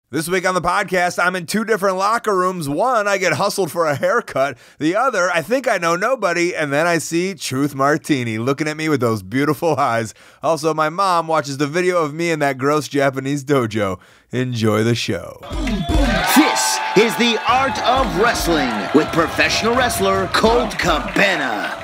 This week on the podcast, I'm in two different locker rooms. One, I get hustled for a haircut. The other, I think I know nobody, and then I see Truth Martini looking at me with those beautiful eyes. Also, my mom watches the video of me in that gross Japanese dojo. Enjoy the show. This is the art of wrestling with professional wrestler Colt Cabana.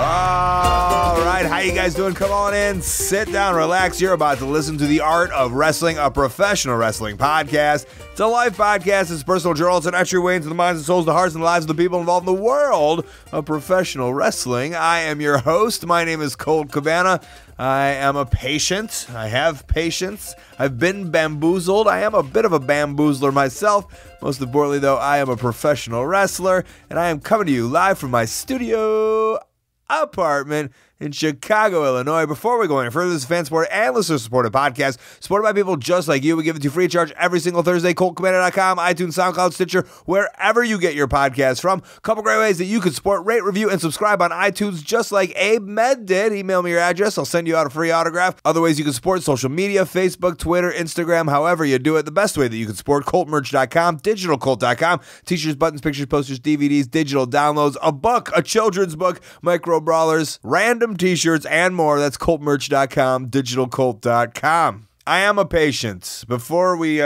All right, how you guys doing? Come on in, sit down, relax. You're about to listen to The Art of Wrestling, a professional wrestling podcast. It's a life podcast. It's a personal journal. It's an entry way into the minds and souls, the hearts and the lives of the people involved in the world of professional wrestling. I am your host. My name is Colt Cabana. I am a patient. I have patience. I've been bamboozled. I am a bit of a bamboozler myself. Most importantly, though, I am a professional wrestler, and I am coming to you live from my studio apartment in Chicago, Illinois. Before we go any further, this is a fan-supported and listener-supported podcast supported by people just like you. We give it to you free of charge every single Thursday. ColtCabana.com, iTunes, SoundCloud, Stitcher, wherever you get your podcasts from. A couple great ways that you can support, rate, review, and subscribe on iTunes just like Abe Med did. Email me your address. I'll send you out a free autograph. Other ways you can support: social media, Facebook, Twitter, Instagram, however you do it. The best way that you can support: ColtMerch.com, DigitalColt.com, t-shirts, buttons, pictures, posters, DVDs, digital downloads, a book, a children's book, micro brawlers, random t-shirts, and more. That's ColtMerch.com, DigitalColt.com. I am a patient. Before we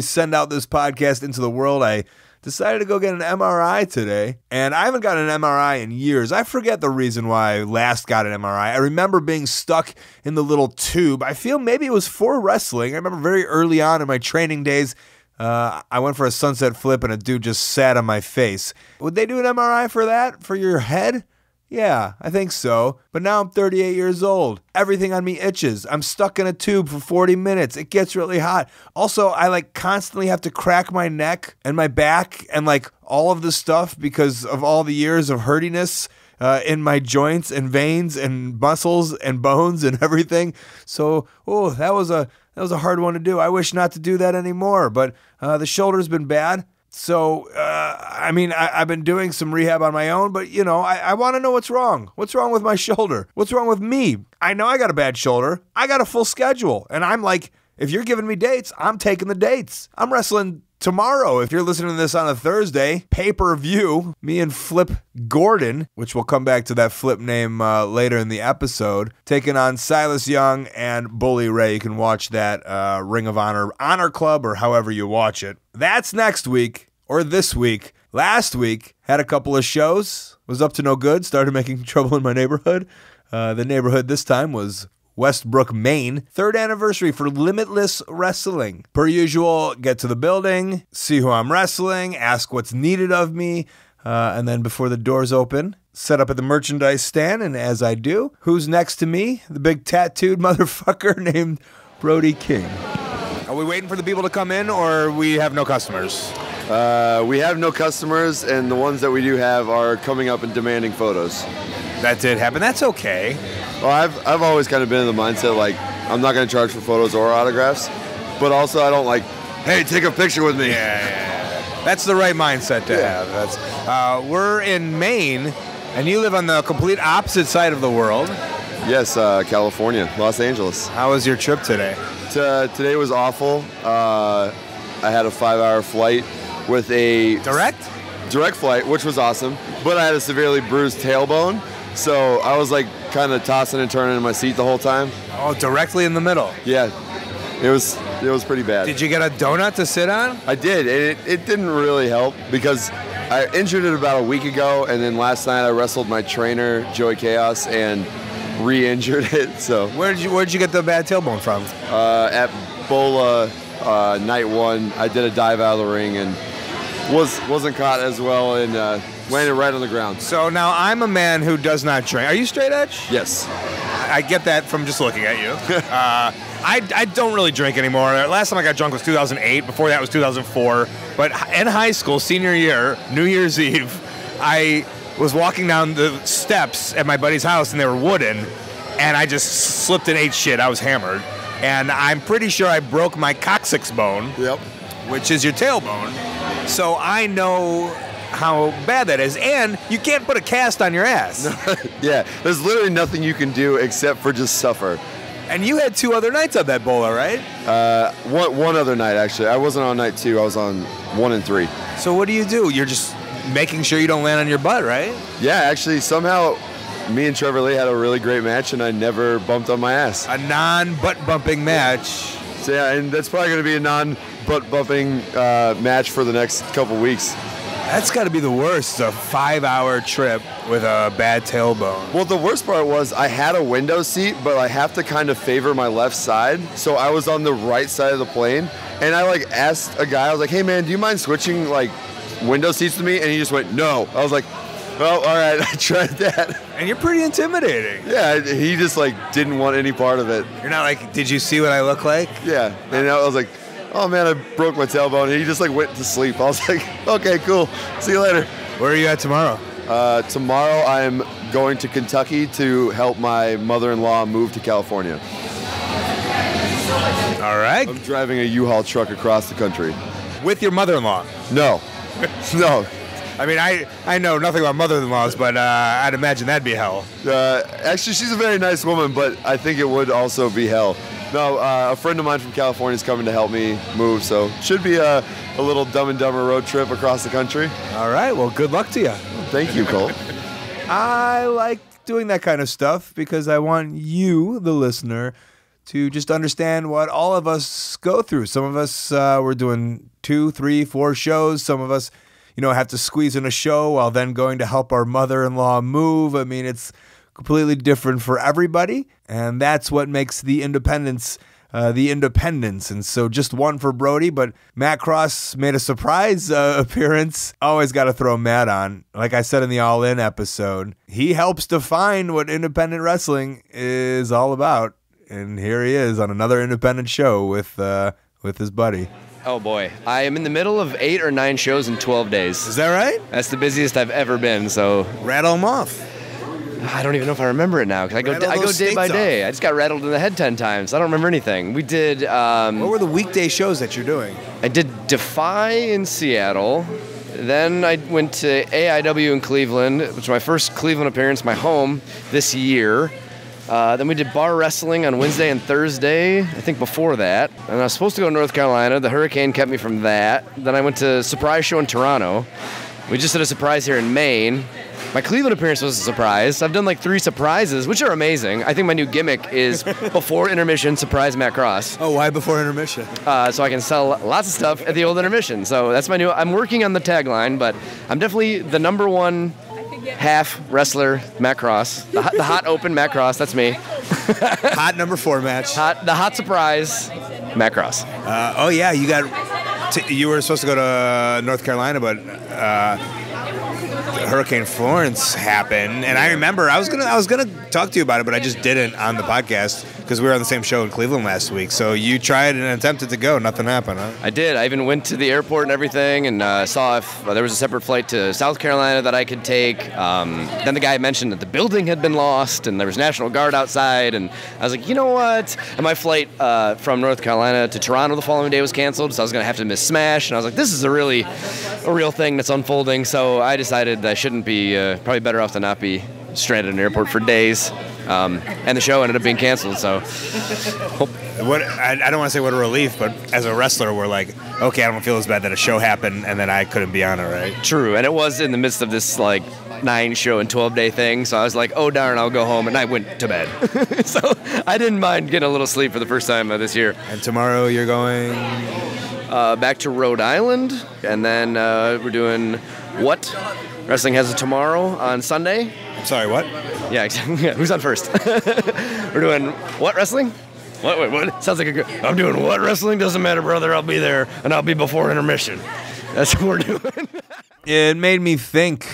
send out this podcast into the world, I decided to go get an MRI today, and I haven't gotten an MRI in years. I forget the reason why I last got an MRI. I remember being stuck in the little tube. I feel maybe it was for wrestling. I remember very early on in my training days, I went for a sunset flip, and a dude just sat on my face. Would they do an MRI for that, for your head? Yeah, I think so. But now I'm 38 years old. Everything on me itches. I'm stuck in a tube for 40 minutes. It gets really hot. Also, I constantly have to crack my neck and my back and all of the stuff because of all the years of hurtiness in my joints and veins and muscles and bones and everything. So, that was a hard one to do. I wish not to do that anymore, but the shoulder's been bad. So, I've been doing some rehab on my own, but, I want to know what's wrong. What's wrong with my shoulder? What's wrong with me? I know I got a bad shoulder. I got a full schedule. And I'm like, if you're giving me dates, I'm taking the dates. I'm wrestling tomorrow. If you're listening to this on a Thursday, pay-per-view, me and Flip Gordon, which we'll come back to that Flip name later in the episode, taking on Silas Young and Bully Ray. You can watch that Ring of Honor Club, or however you watch it. That's next week, or this week. Last week, had a couple of shows, was up to no good, started making trouble in my neighborhood. The neighborhood this time was Westbrook, Maine. 3rd anniversary for Limitless Wrestling. Per usual, get to the building, see who I'm wrestling, ask what's needed of me, and then before the doors open, set up at the merchandise stand, and as I do, who's next to me? The big tattooed motherfucker named Brody King. Are we waiting for the people to come in, or we have no customers? We have no customers, and the ones that we do have are coming up and demanding photos. That did happen. That's okay. Well, I've always kind of been in the mindset, I'm not going to charge for photos or autographs, but also I don't hey, take a picture with me. Yeah. That's the right mindset to have. That's we're in Maine, and you live on the complete opposite side of the world. Yes, California, Los Angeles. How was your trip today? Today was awful. I had a 5-hour flight with a direct flight, which was awesome, but I had a severely bruised tailbone, so I was kind of tossing and turning in my seat the whole time. Oh, directly in the middle. Yeah, it was pretty bad. Did you get a donut to sit on? I did, and it didn't really help because I injured it about a week ago, and then last night I wrestled my trainer, Joey Chaos, and re-injured it. So where'd you get the bad tailbone from? At Bola, night 1, I did a dive out of the ring and wasn't caught as well and landed right on the ground. So now I'm a man who does not drink. Are you straight edge? Yes. I get that from just looking at you. I don't really drink anymore. Last time I got drunk was 2008. Before that was 2004. But in high school, senior year, New Year's Eve, I was walking down the steps at my buddy's house, and they were wooden, and I just slipped and ate shit. I was hammered. And I'm pretty sure I broke my coccyx bone, yep, which is your tailbone. So I know how bad that is. And you can't put a cast on your ass. Yeah, there's literally nothing you can do except for just suffer. And you had 2 other nights on that bowler, right? One other night, actually. I wasn't on night 2. I was on 1 and 3. So what do? You're just making sure you don't land on your butt, right? Yeah, actually, somehow me and Trevor Lee had a really great match, and I never bumped on my ass. A non-butt bumping match. So yeah, and that's probably going to be a non-butt bumping match for the next couple weeks. That's got to be the worst, a 5-hour trip with a bad tailbone. Well, the worst part was I had a window seat, but I have to kind of favor my left side. So I was on the right side of the plane, and I like asked a guy, I was like, hey man, do you mind switching like window seats with me? And he just went, no. I was like, well, all right, I tried that. And you're pretty intimidating. Yeah, he just like didn't want any part of it. You're not like, did you see what I look like? Yeah, and I was like, oh man, I broke my tailbone. And he just like went to sleep. I was like, okay, cool. See you later. Where are you at tomorrow? Tomorrow I'm going to Kentucky to help my mother-in-law move to California. All right. I'm driving a U-Haul truck across the country. With your mother-in-law? No. No. I mean, I know nothing about mother-in-laws, but I'd imagine that'd be hell. Actually, she's a very nice woman, but I think it would also be hell. No, a friend of mine from California is coming to help me move, so should be a little Dumb and Dumber road trip across the country. All right, well, good luck to you. Thank you, Colt. I like doing that kind of stuff because I want you, the listener, to just understand what all of us go through. Some of us, we're doing 2, 3, 4 shows. Some of us, have to squeeze in a show while then going to help our mother-in-law move. I mean, it's completely different for everybody, and that's what makes the independence. And so just one for Brody, but Matt Cross made a surprise appearance. Always got to throw Matt on. Like I said in the All In episode, he helps define what independent wrestling is all about. And here he is on another independent show with his buddy. Oh boy, I am in the middle of 8 or 9 shows in 12 days. Is that right? That's the busiest I've ever been, so. Rattle them off. I don't even know if I remember it now, because I go day by day. I just got rattled in the head 10 times. I don't remember anything. We did... what were the weekday shows that you're doing? I did Defy in Seattle. Then I went to AIW in Cleveland, which was my first Cleveland appearance, my home, this year. Then we did bar wrestling on Wednesday and Thursday, I think before that. And I was supposed to go to North Carolina. The hurricane kept me from that. Then I went to a surprise show in Toronto. We just did a surprise here in Maine. My Cleveland appearance was a surprise. I've done like 3 surprises, which are amazing. I think my new gimmick is before intermission, surprise Matt Cross. Oh, why before intermission? So I can sell lots of stuff at the old intermission. So that's my new... I'm working on the tagline, but I'm definitely the number 1 half wrestler, Matt Cross. The hot open Matt Cross, that's me. Hot number 4 match. The hot surprise, Matt Cross. Oh yeah, you were supposed to go to North Carolina, but Hurricane Florence happened, and I remember I was gonna talk to you about it, but I just didn't on the podcast because we were on the same show in Cleveland last week. So you tried and attempted to go, nothing happened, huh? I did. I even went to the airport and everything, and saw if there was a separate flight to South Carolina that I could take. Then the guy mentioned that the building had been lost, and there was National Guard outside, and I was like, you know what? And my flight from North Carolina to Toronto the following day was canceled, so I was gonna have to miss Smash, and I was like, this is a real thing that's unfolding. So I decided I shouldn't be, probably better off to not be stranded in an airport for days. And the show ended up being canceled, so. I don't want to say what a relief, but as a wrestler, we're like, okay, I don't feel as bad that a show happened and then I couldn't be on it, right? True, and it was in the midst of this, 9-show and 12-day thing, so I was like, oh, darn, I'll go home, and I went to bed. So I didn't mind getting a little sleep for the first time this year. And tomorrow you're going? Back to Rhode Island, and then we're doing What? Wrestling has it tomorrow on Sunday. I'm sorry, what? Yeah, exactly. Yeah, who's on first? We're doing What Wrestling? What? Sounds like a good... I'm doing What Wrestling? Doesn't matter, brother. I'll be there, and I'll be before intermission. That's what we're doing. It made me think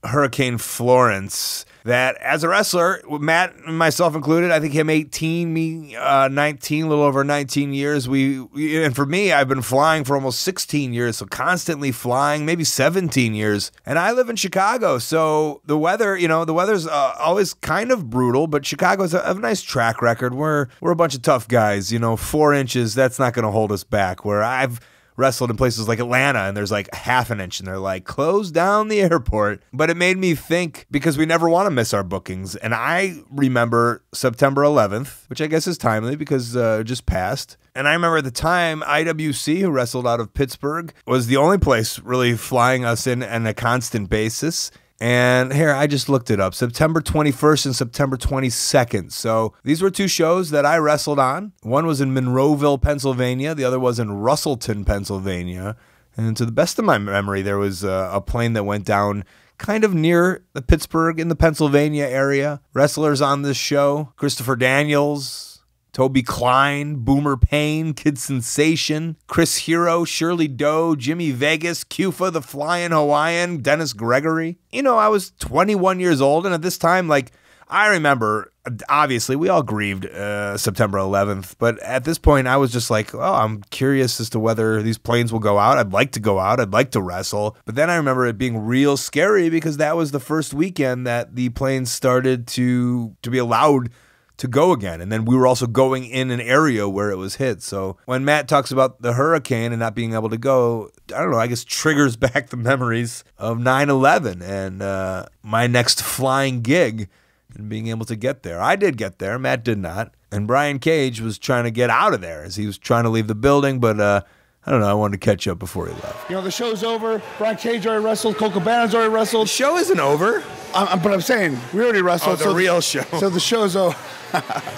Hurricane Florence, that as a wrestler, Matt and myself included, I think him 18, me 19, a little over 19 years. And for me, I've been flying for almost 16 years, so constantly flying, maybe 17 years. And I live in Chicago, so the weather's always kind of brutal, but Chicago's a nice track record. We're a bunch of tough guys, 4 inches, that's not going to hold us back. Where I've wrestled in places like Atlanta, and there's like a half an inch, and they're like, close down the airport. But it made me think, because we never want to miss our bookings. And I remember September 11th, which I guess is timely because just passed. And I remember at the time, IWC, who wrestled out of Pittsburgh, was the only place really flying us in on a constant basis. And here, I just looked it up. September 21st and September 22nd. So these were two shows that I wrestled on. One was in Monroeville, Pennsylvania. The other was in Russellton, Pennsylvania. And to the best of my memory, there was a plane that went down kind of near the Pittsburgh in the Pennsylvania area. Wrestlers on this show: Christopher Daniels, Toby Klein, Boomer Payne, Kid Sensation, Chris Hero, Shirley Doe, Jimmy Vegas, Cufa the Flying Hawaiian, Dennis Gregory. You know, I was 21 years old, and at this time, like, I remember, obviously, we all grieved September 11th, but at this point, I was just like, oh, I'm curious as to whether these planes will go out. I'd like to go out. I'd like to wrestle. But then I remember it being real scary because that was the first weekend that the planes started to be allowed to go again. And then we were also going in an area where it was hit. So when Matt talks about the hurricane and not being able to go, I don't know, I guess triggers back the memories of 9/11 and my next flying gig and being able to get there. I did get there. Matt did not. And Brian Cage was trying to get out of there as he was trying to leave the building, but I don't know. I wanted to catch up before he left. You know, the show's over. Brian Cage already wrestled. Colt Cabana's already wrestled. The show isn't over. But I'm saying, we already wrestled. Oh, the real show. So the show's over.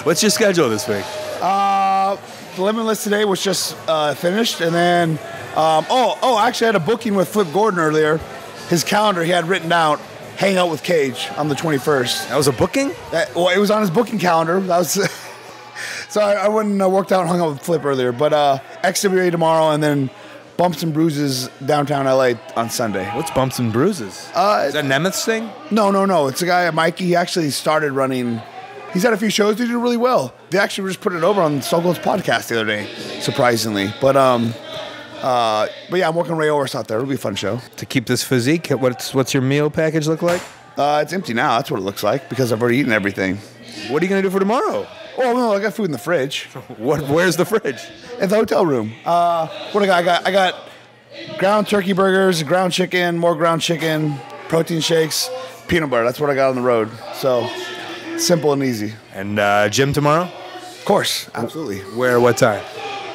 What's your schedule this week? The Limitless today was just finished. And then, actually I had a booking with Flip Gordon earlier. His calendar, he had written out, hang out with Cage on the 21st. That was a booking? It was on his booking calendar. That was... So I went and worked out and hung out with Flip earlier. But XWA tomorrow, and then Bumps and Bruises downtown LA on Sunday. What's Bumps and Bruises? Is that Nemeth's thing? No. It's a guy, Mikey. He actually started running. He's had a few shows. They did really well. They actually just put it over on COLT'S podcast the other day, surprisingly. But yeah, I'm working Ray Orris out there. It'll be a fun show. To keep this physique, what's your meal package look like? It's empty now. That's what it looks like because I've already eaten everything. What are you going to do for tomorrow? Oh, no, I got food in the fridge. Where's the fridge? In the hotel room. What I got ground turkey burgers, ground chicken, more ground chicken, protein shakes, peanut butter. That's what I got on the road. So simple and easy. And gym tomorrow? Of course, absolutely. Where? What time?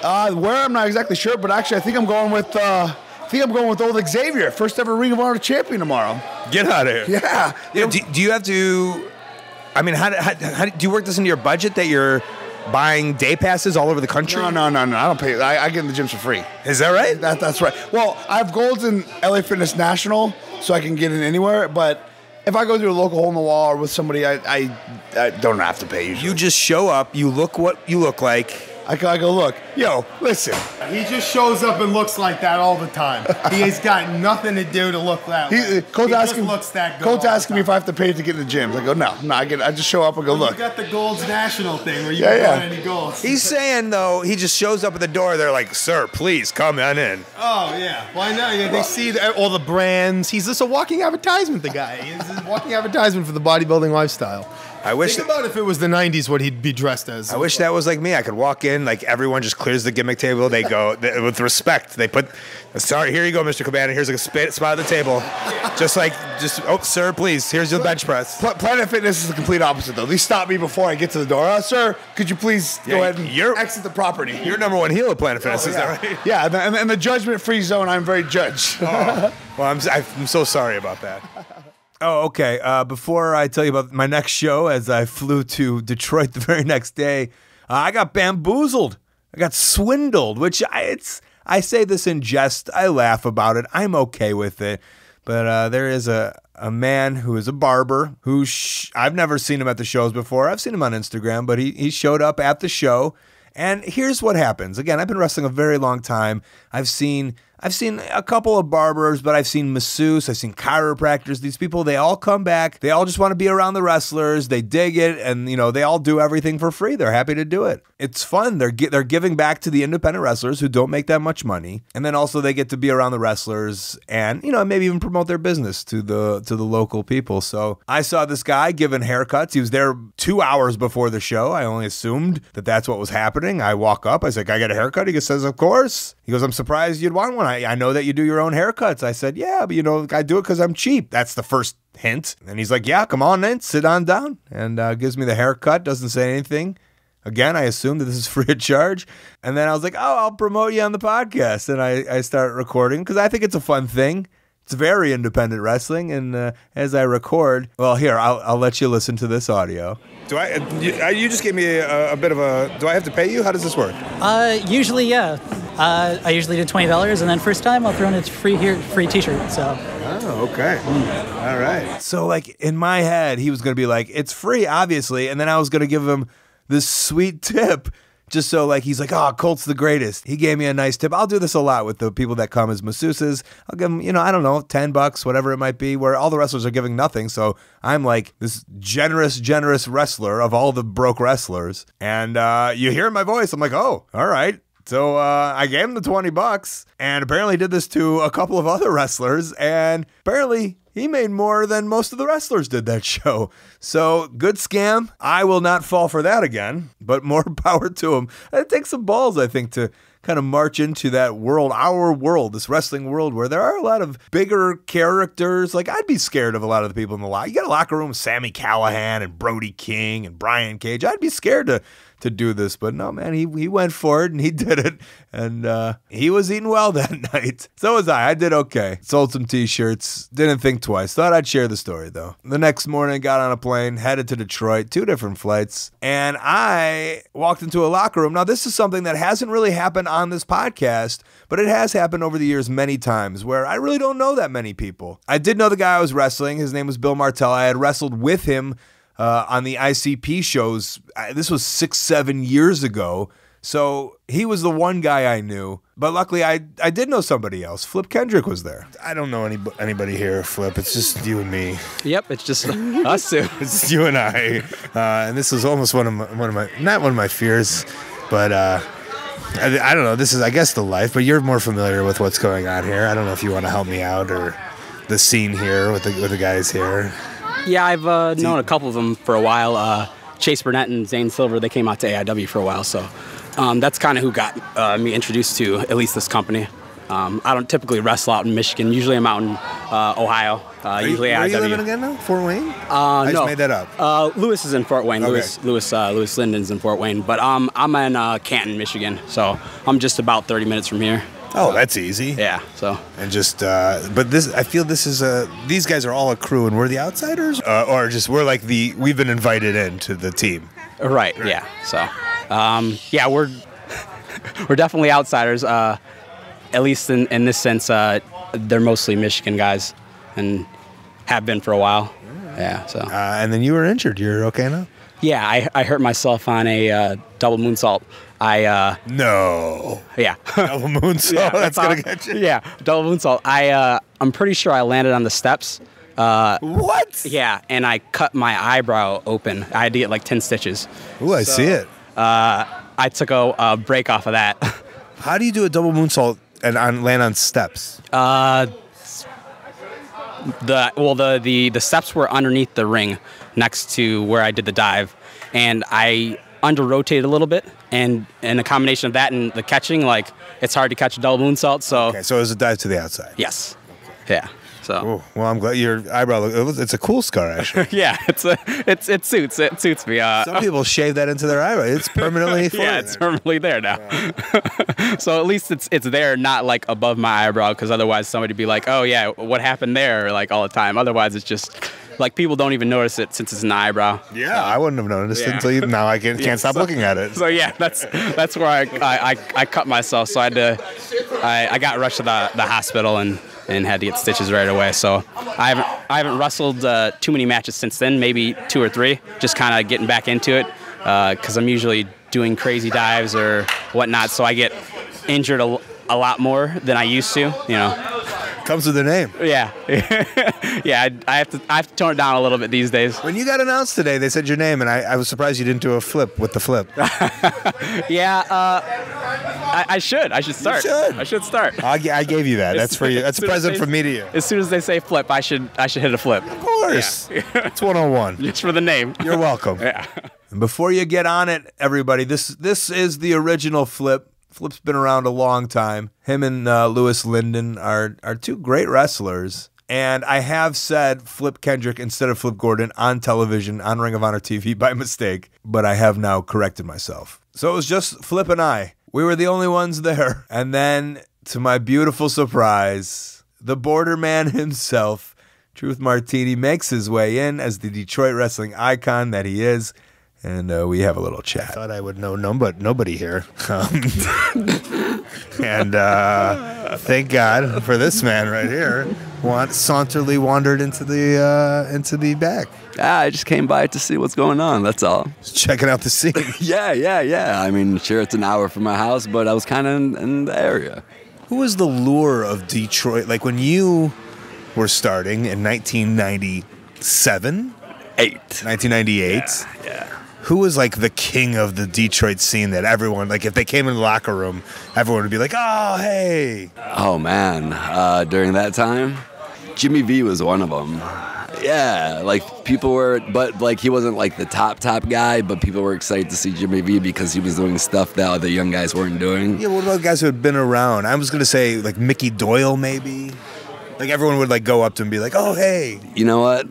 Where I'm not exactly sure, but actually I think I'm going with old Xavier, first ever Ring of Honor champion tomorrow. Get out of here. Yeah. Do you have to? I mean, how do you work this into your budget that you're buying day passes all over the country? No. I don't pay. I get in the gyms for free. Is that right? That's right. Well, I have golds in LA Fitness National, so I can get in anywhere. But if I go through a local hole in the wall or with somebody, I don't have to pay usually. You just show up. You look what you look like. I go, look, yo, listen. He just shows up and looks like that all the time. He's got nothing to do to look that way. Colt's asking, looks that good. Colt's asking me if I have to pay to get in the gym. I go, no, I just show up and go, look. You got the Gold's National thing where you can get any golds. He's saying, though, he just shows up at the door. They're like, sir, please come on in. Oh, yeah. Why not? Yeah, they see all the brands. He's just a walking advertisement, the guy. He's a walking advertisement for the bodybuilding lifestyle. Think about if it was the 90s what he'd be dressed as. I wish that was like me. I could walk in, like everyone just clears the gimmick table. They go with respect. They put, sorry, here you go, Mr. Cabana. Here's a spot at the table. Oh, sir, please. Here's your bench press. Planet Fitness is the complete opposite, though. They stop me before I get to the door. Sir, could you please go ahead and exit the property? You're number one heel at Planet Fitness, is that right? Yeah, and the judgment-free zone, I'm very judged. Well, I'm so sorry about that. Oh, okay. Before I tell you about my next show, as I flew to Detroit the very next day, I got bamboozled. I got swindled, which I say this in jest. I laugh about it. I'm okay with it. But there is a man who is a barber who I've never seen him at the shows before. I've seen him on Instagram, but he showed up at the show. And here's what happens. Again, I've been wrestling a very long time. I've seen I've seen a couple of barbers, but I've seen masseuse, I've seen chiropractors. These people, they all come back. They all just want to be around the wrestlers. They dig it, and they all do everything for free. They're happy to do it. It's fun. They're giving back to the independent wrestlers who don't make that much money, and then also they get to be around the wrestlers and maybe even promote their business to the local people. So I saw this guy giving haircuts. He was there 2 hours before the show. I only assumed that that's what was happening. I walk up. I said, "Can I get a haircut?" He says, "Of course." He goes, "I'm surprised you'd want one. I know that you do your own haircuts." I said, "Yeah, but I do it because I'm cheap." That's the first hint. And he's like, "Yeah, come on in, sit on down," and gives me the haircut. Doesn't say anything. Again, I assume that this is free of charge. And then I was like, "Oh, I'll promote you on the podcast." And I start recording because I think it's a fun thing. It's very independent wrestling. And as I record, well, here, I'll let you listen to this audio. You just gave me a bit of a, do I have to pay you? How does this work? Usually, yeah. I usually do $20, and then first time I'll throw in a free t-shirt. So. Oh, okay. All right. So, in my head, he was going to be like, it's free, obviously. And then I was going to give him this sweet tip. Just so he's like, "Oh, Colt's the greatest." He gave me a nice tip. I'll do this a lot with the people that come as masseuses. I'll give them, I don't know, $10, whatever it might be, where all the wrestlers are giving nothing. So I'm like this generous wrestler of all the broke wrestlers. And you hear my voice. I'm like, "Oh, all right." So I gave him the $20 and apparently did this to a couple of other wrestlers. And apparently he made more than most of the wrestlers did that show. So good scam. I will not fall for that again, but more power to him. It takes some balls, I think, to kind of march into that world, our world, this wrestling world where there are a lot of bigger characters. I'd be scared of a lot of the people in the locker. You got a locker room with Sammy Callahan and Brody King and Brian Cage. I'd be scared to do this, but no, man, he went for it and he did it, and he was eating well that night. So was I. I did okay. Sold some t-shirts. Didn't think twice. Thought I'd share the story though. The next morning, got on a plane, headed to Detroit, 2 different flights, and I walked into a locker room. Now, this is something that hasn't really happened on this podcast, but it has happened over the years many times where I really don't know that many people. I did know the guy I was wrestling. His name was Bill Martell. I had wrestled with him on the ICP shows. This was 6-7 years ago. So he was the one guy I knew. But luckily, I did know somebody else. Flip Kendrick was there. I don't know anybody here, Flip. It's just you and me. Yep, it's just us two. It's just you and I. And this was almost one of my not one of my fears, but I don't know. This is, I guess, the life. But you're more familiar with what's going on here. I don't know if you want to help me out or the scene here with the guys here. Yeah, I've known a couple of them for a while. Chase Burnett and Zane Silver, they came out to AIW for a while, so that's kind of who got me introduced to at least this company. I don't typically wrestle out in Michigan. Usually I'm out in Ohio. Usually AIW. Where are you living again now? Fort Wayne? I just made that up. Lewis is in Fort Wayne. Okay. Lewis Linden's in Fort Wayne, but I'm in Canton, Michigan, so I'm just about 30 minutes from here. Oh, that's easy. Yeah. So. And just, but this, I feel this is these guys are all a crew, and we're the outsiders, or just we're like we've been invited into the team. Right. Yeah. So, yeah, we're definitely outsiders. At least in this sense, they're mostly Michigan guys, and have been for a while. Yeah. So. And then you were injured. You're okay now? Yeah, I hurt myself on a double moonsault. No. Yeah. Double moonsault. Yeah, that's gonna get you. Yeah, double moonsault. I'm pretty sure I landed on the steps. What? Yeah, and I cut my eyebrow open. I had to get like 10 stitches. Ooh, I see it. I took a break off of that. How do you do a double moonsault and land on steps? The steps were underneath the ring next to where I did the dive, and I under-rotated a little bit, and a combination of that and the catching, like, it's hard to catch a double moonsault, so... Okay, so it was a dive to the outside. Yes. Okay. Yeah, so... Ooh, well, I'm glad your eyebrow, it's a cool scar, actually. Yeah, it suits me. Some people shave that into their eyebrow. It's permanently yeah, it's permanently there now. Yeah. So at least it's there, not, like, above my eyebrow, because otherwise somebody would be like, oh, yeah, what happened there, like, all the time. Otherwise, it's just... Like, people don't even notice it since it's an eyebrow. Yeah, I wouldn't have noticed it until now I can't stop looking at it. So yeah, that's where I cut myself. So I got rushed to the hospital and had to get stitches right away. So I haven't wrestled too many matches since then, maybe 2 or 3, just kind of getting back into it because I'm usually doing crazy dives or whatnot. So I get injured a lot more than I used to, you know. Comes with the name. Yeah. Yeah, I have to tone it down a little bit these days. When you got announced today, they said your name, and I was surprised you didn't do a flip with the flip. Yeah, I should start. You should. I should start. I gave you that. That's for you. That's a present from me to you. As soon as they say flip, I should hit a flip. Of course. Yeah. It's 101. Just for the name. You're welcome. Yeah. And before you get on it, everybody, this is the original Flip. Flip's been around a long time. Him and Lewis Linden are two great wrestlers. And I have said Flip Kendrick instead of Flip Gordon on television, on Ring of Honor TV by mistake, but I have now corrected myself. So it was just Flip and I. We were the only ones there. And then, to my beautiful surprise, the border man himself, Truth Martini, makes his way in as the Detroit wrestling icon that he is. And we have a little chat. I thought I would know nobody here. And thank God for this man right here. Saunterly wandered into the back. I just came by to see what's going on, that's all. Just checking out the scene. Yeah. I mean, sure, it's an hour from my house, but I was kind of in the area. Who was the lure of Detroit? Like when you were starting in 1997? 1998? Yeah. Who was like the king of the Detroit scene that everyone, like if they came in the locker room, everyone would be like, oh, hey. Oh, man. During that time, Jimmy V was one of them. Yeah, like people were, but like he wasn't like the top guy, but people were excited to see Jimmy V because he was doing stuff that other young guys weren't doing. Yeah, what about guys who had been around? I was going to say like Mickey Doyle maybe. Like everyone would like go up to him and be like, oh, hey. You know what?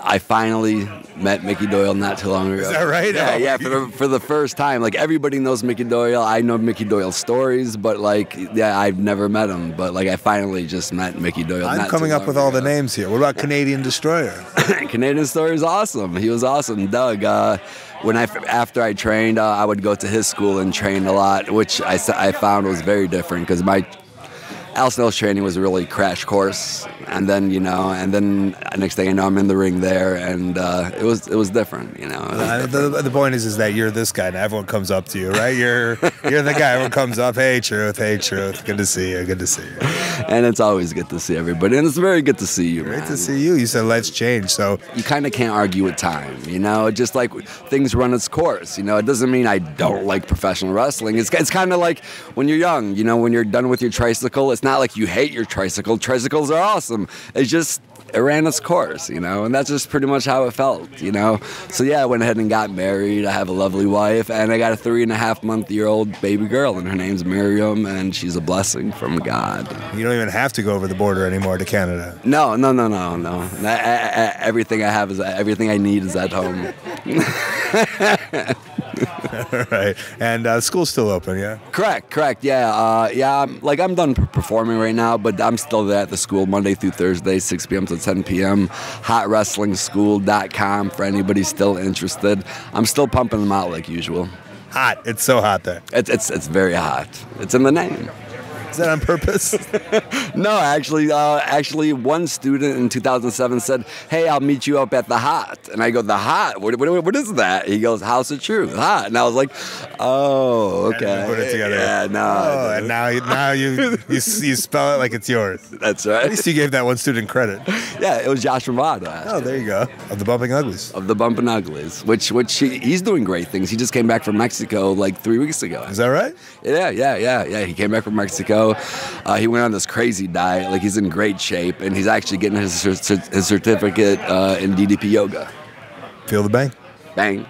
I finally met Mickey Doyle not too long ago. Is that right? Yeah, for the first time. Like, everybody knows Mickey Doyle. I know Mickey Doyle's stories, but, like, yeah, I've never met him. But, like, I finally just met Mickey Doyle. I'm coming up with all the names here. What about Canadian Destroyer? Canadian Destroyer is awesome. He was awesome. Doug, after I trained, I would go to his school and train a lot, which I found was very different because my Al Snell's training was a really crash course, and then next thing I know, I'm in the ring there, and it was different, you know. The point is that you're this guy, and everyone comes up to you, right? You're the guy. Everyone comes up, hey Truth, good to see you, And it's always good to see everybody, and it's very good to see you, Great man. to see you. You said let's change, so you kind of can't argue with time, you know. Just like things run its course, you know. It doesn't mean I don't like professional wrestling. It's kind of like when you're young, you know, when you're done with your tricycle. It's not like you hate your tricycle. Tricycles are awesome. It's just it ran its course, you know, and that's just pretty much how it felt, you know. So yeah, I went ahead and got married. I have a lovely wife, and I got a 3.5-month-old baby girl, and her name's Miriam, and she's a blessing from God. You don't even have to go over the border anymore to Canada. No. Everything I have everything I need is at home. Right, and school's still open, yeah? Correct, yeah. Like I'm done performing right now, but I'm still there at the school Monday through Thursday, 6 p.m. to 10 p.m. HotWrestlingSchool.com for anybody still interested. I'm still pumping them out like usual. Hot, it's so hot there. It's very hot. It's in the name. Is that on purpose? No, actually, one student in 2007 said, "Hey, I'll meet you up at the Hot." And I go, "The Hot? What is that?" He goes, "House of Truth, Hot." And I was like, "Oh, okay." Put it together. Yeah, no. Oh, and now you spell it like it's yours. That's right. At least you gave that one student credit. Yeah, it was Josh Ramada. Oh, there you go. Of the Bumping Uglies. Of the Bumping Uglies, which he's doing great things. He just came back from Mexico like 3 weeks ago. Is that right? Yeah. He came back from Mexico. He went on this crazy diet. Like, he's in great shape, and he's actually getting his certificate in DDP yoga. Feel the bang? Bang.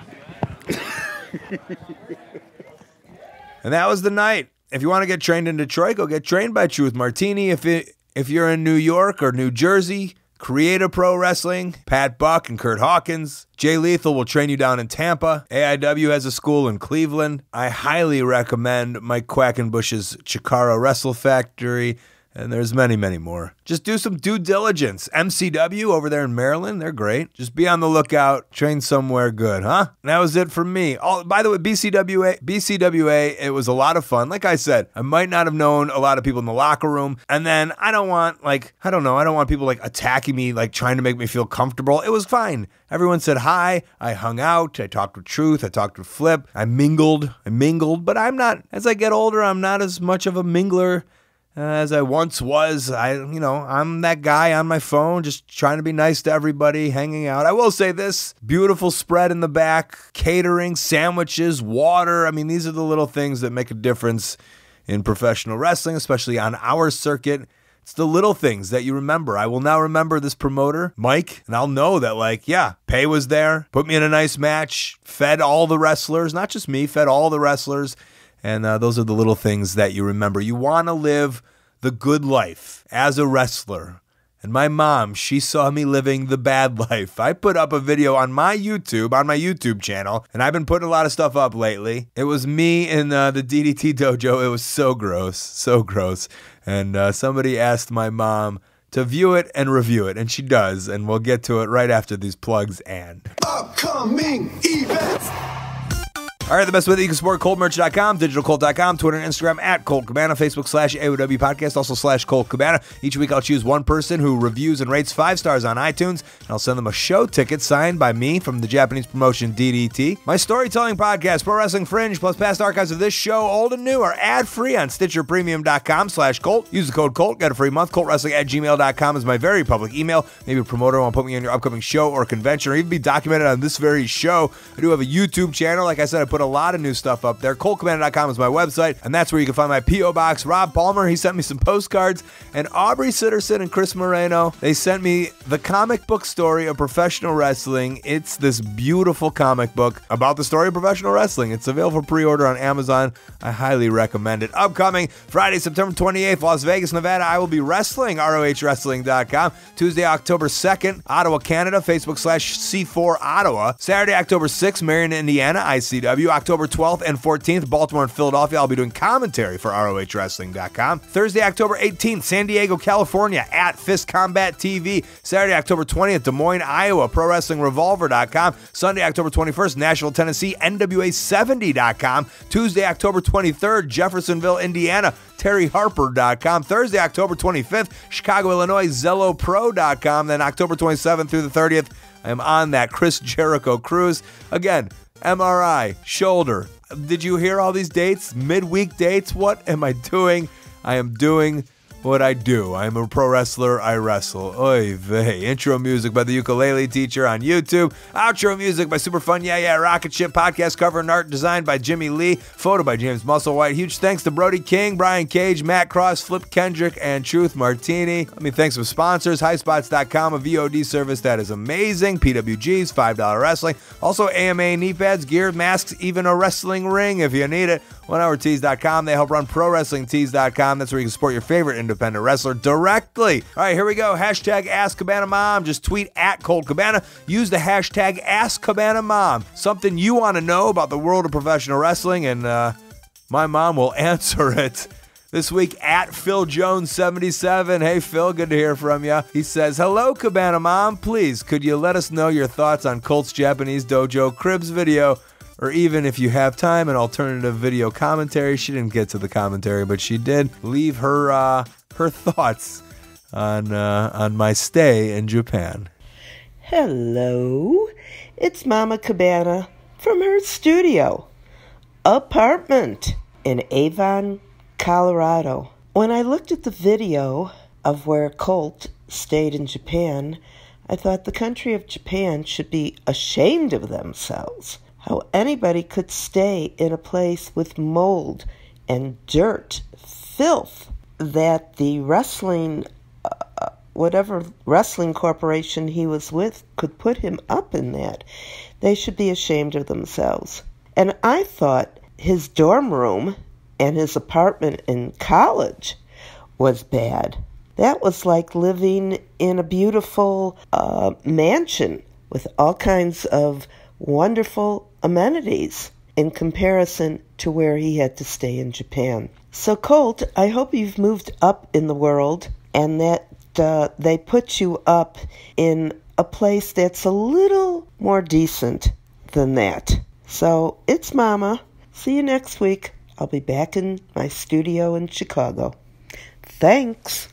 And that was the night. If you want to get trained in Detroit, go get trained by Truth Martini. If you're in New York or New Jersey, Creative Pro Wrestling, Pat Buck and Kurt Hawkins. Jay Lethal will train you down in Tampa. AIW has a school in Cleveland. I highly recommend Mike Quackenbush's Chikara Wrestle Factory. And there's many, many more. Just do some due diligence. MCW over there in Maryland, they're great. Just be on the lookout. Train somewhere good, huh? And that was it for me. By the way, BCWA, it was a lot of fun. Like I said, I might not have known a lot of people in the locker room. And then I don't want people like attacking me, like trying to make me feel comfortable. It was fine. Everyone said hi. I hung out. I talked with Truth. I talked with Flip. I mingled. But I'm not, as I get older, I'm not as much of a mingler as I once was. I'm that guy on my phone, just trying to be nice to everybody, hanging out. I will say this, beautiful spread in the back, catering, sandwiches, water. I mean, these are the little things that make a difference in professional wrestling, especially on our circuit. It's the little things that you remember. I will now remember this promoter, Mike, and I'll know that, pay was there, put me in a nice match, fed all the wrestlers, not just me, fed all the wrestlers. And those are the little things that you remember. You want to live the good life as a wrestler. And my mom, she saw me living the bad life. I put up a video on my YouTube channel, and I've been putting a lot of stuff up lately. It was me in the DDT dojo. It was so gross. And somebody asked my mom to view it and review it, and she does. And we'll get to it right after these plugs and upcoming events. All right, the best way that you can support ColtMerch.com, digitalcolt.com, Twitter and Instagram at Colt Cabana, Facebook /AOW Podcast, also /Colt Cabana. Each week I'll choose one person who reviews and rates 5 stars on iTunes, and I'll send them a show ticket signed by me from the Japanese promotion DDT. My storytelling podcast, Pro Wrestling Fringe, plus past archives of this show, old and new, are ad-free on StitcherPremium.com /Colt. Use the code Colt, get a free month. ColtWrestling@gmail.com is my very public email. Maybe a promoter want to put me on your upcoming show or convention, or even be documented on this very show. I do have a YouTube channel. Like I said, I put a lot of new stuff up there. ColtCabana.com is my website, and that's where you can find my P.O. Box. Rob Palmer, he sent me some postcards, and Aubrey Sitterson and Chris Moreno, they sent me the comic book story of professional wrestling. It's this beautiful comic book about the story of professional wrestling. It's available for pre-order on Amazon. I highly recommend it. Upcoming Friday, September 28th, Las Vegas, Nevada, I will be wrestling, ROHWrestling.com. Tuesday, October 2nd, Ottawa, Canada, Facebook /C4 Ottawa. Saturday, October 6th, Marion, Indiana, ICW. October 12th and 14th, Baltimore and Philadelphia. I'll be doing commentary for ROHWrestling.com. Thursday, October 18th, San Diego, California, at Fist Combat TV. Saturday, October 20th, Des Moines, Iowa, ProWrestlingRevolver.com. Sunday, October 21st, Nashville, Tennessee, NWA70.com. Tuesday, October 23rd, Jeffersonville, Indiana, TerryHarper.com. Thursday, October 25th, Chicago, Illinois, ZelloPro.com. Then October 27th through the 30th, I am on that Chris Jericho cruise. Again, MRI, shoulder. Did you hear all these dates? Midweek dates? What am I doing? I am doing what I do. I'm a pro wrestler. I wrestle. Oy vey. Intro music by the Ukulele Teacher on YouTube. Outro music by Super Fun Yeah Yeah Rocket Ship. Podcast cover and art designed by Jimmy Lee. Photo by James Musselwhite. Huge thanks to Brody King, Brian Cage, Matt Cross, Flip Kendrick, and Truth Martini. Let me thank some sponsors. HighSpots.com, a VOD service that is amazing. PWG's, $5 wrestling. Also AMA knee pads, gear, masks, even a wrestling ring if you need it. OneHourTees.com. They help run ProWrestlingTees.com. That's where you can support your favorite independent wrestler directly. All right, here we go. Hashtag AskCabanaMom. Just tweet at Colt Cabana. Use the hashtag AskCabanaMom. Something you want to know about the world of professional wrestling, and my mom will answer it. This week at PhilJones77. Hey, Phil, good to hear from you. He says, hello, Cabana Mom. Please, could you let us know your thoughts on Colt's Japanese Dojo Cribs video? Or even if you have time, an alternative video commentary. She didn't get to the commentary, but she did leave her thoughts on my stay in Japan. Hello, it's Mama Cabana from her studio apartment in Avon, Colorado. When I looked at the video of where Colt stayed in Japan, I thought the country of Japan should be ashamed of themselves. How anybody could stay in a place with mold and dirt, filth, that the wrestling, whatever wrestling corporation he was with could put him up in that. They should be ashamed of themselves. And I thought his dorm room and his apartment in college was bad. That was like living in a beautiful mansion with all kinds of wonderful amenities in comparison to where he had to stay in Japan. So, Colt, I hope you've moved up in the world and that they put you up in a place that's a little more decent than that. So, it's Mama. See you next week. I'll be back in my studio in Chicago. Thanks.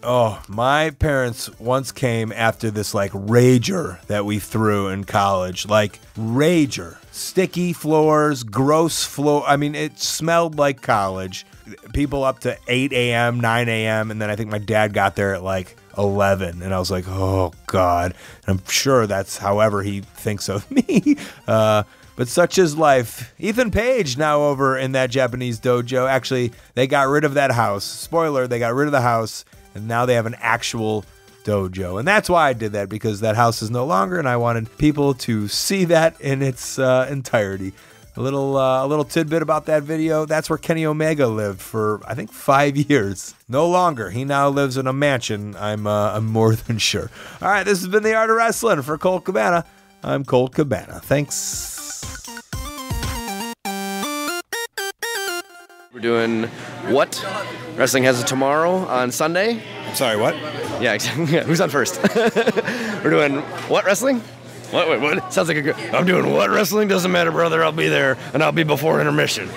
Oh, my parents once came after this like rager that we threw in college. Like rager. Sticky floors, gross floor. I mean, it smelled like college. People up to 8 a.m., 9 a.m. And then I think my dad got there at like 11. And I was like, oh, God. And I'm sure that's however he thinks of me. But such is life. Ethan Page now over in that Japanese dojo. Actually, they got rid of that house. Spoiler, they got rid of the house. And now they have an actual dojo. And that's why I did that, because that house is no longer, and I wanted people to see that in its entirety. A little tidbit about that video. That's where Kenny Omega lived for, I think, 5 years. No longer. He now lives in a mansion, I'm more than sure. All right, this has been The Art of Wrestling. For Colt Cabana, I'm Colt Cabana. Thanks. We're doing What? Wrestling Has a Tomorrow on Sunday. I'm sorry, what? Yeah, who's on first? We're doing What Wrestling? What? Sounds like a good... I'm doing What Wrestling? Doesn't matter, brother. I'll be there, and I'll be before intermission.